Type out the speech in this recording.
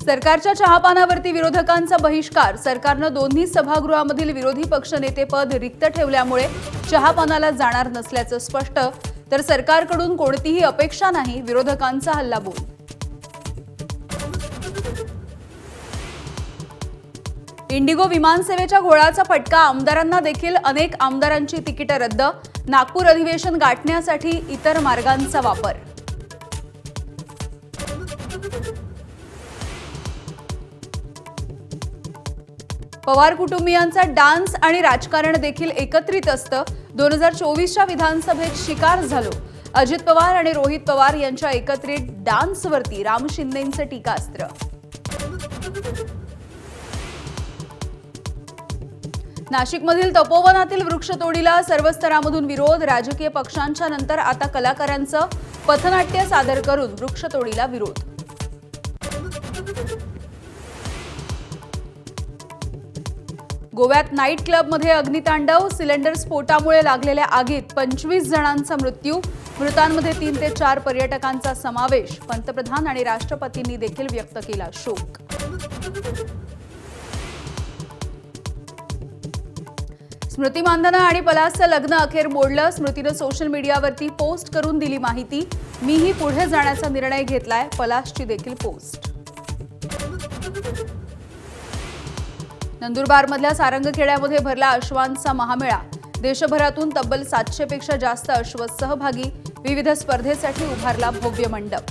सरकारच्या चहापानावरती विरोधकांचा बहिष्कार। सरकारनं दोन्ही सभागृहामधील विरोधी पक्षनेते पद रिक्त ठेवल्यामुळे चहापानाला जाणार नसल्याचं स्पष्ट। तर सरकारकडून कोणतीही अपेक्षा नाही, विरोधकांचा हल्लाबोल। इंडिगो विमानसेवेच्या घोळाचा फटका आमदारांना देखील। अनेक आमदारांची तिकीटं रद्द। नागपूर अधिवेशन गाठण्यासाठी इतर मार्गांचा वापर। पवार कुटुंबियांचा डान्स आणि राजकारण देखील एकत्रित असतं। 2024च्या विधानसभेत शिकार झालो। अजित पवार आणि रोहित पवार यांच्या एकत्रित डान्सवरती राम शिंदेंचं टीकास्त्र। नाशिकमधील तपोवनातील वृक्षतोडीला सर्व स्तरामधून विरोध। राजकीय पक्षांच्या नंतर आता कलाकारांचं पथनाट्य सादर करून वृक्षतोडीला विरोध। गोव्यात नाईट क्लबमध्ये अग्नितांडव। सिलेंडर स्फोटामुळे लागलेल्या आगीत 25 जणांचा मृत्यू। मृतांमध्ये 3 ते 4 पर्यटकांचा समावेश। पंतप्रधान आणि राष्ट्रपतींनी देखील व्यक्त केला शोक। स्मृती मानधना आणि पलासचं लग्न अखेर मोडलं। स्मृतीनं सोशल मीडियावरती पोस्ट करून दिली माहिती। मीही पुढे जाण्याचा निर्णय घेतलाय, पलासची देखील पोस्ट। नंदुरबारमधल्या सारंगखेड्यामध्ये भरला अश्वांचा महामेळा। देशभरातून तब्बल 700 पेक्षा जास्त अश्व सहभागी। विविध स्पर्धेसाठी उभारला भव्य मंडप।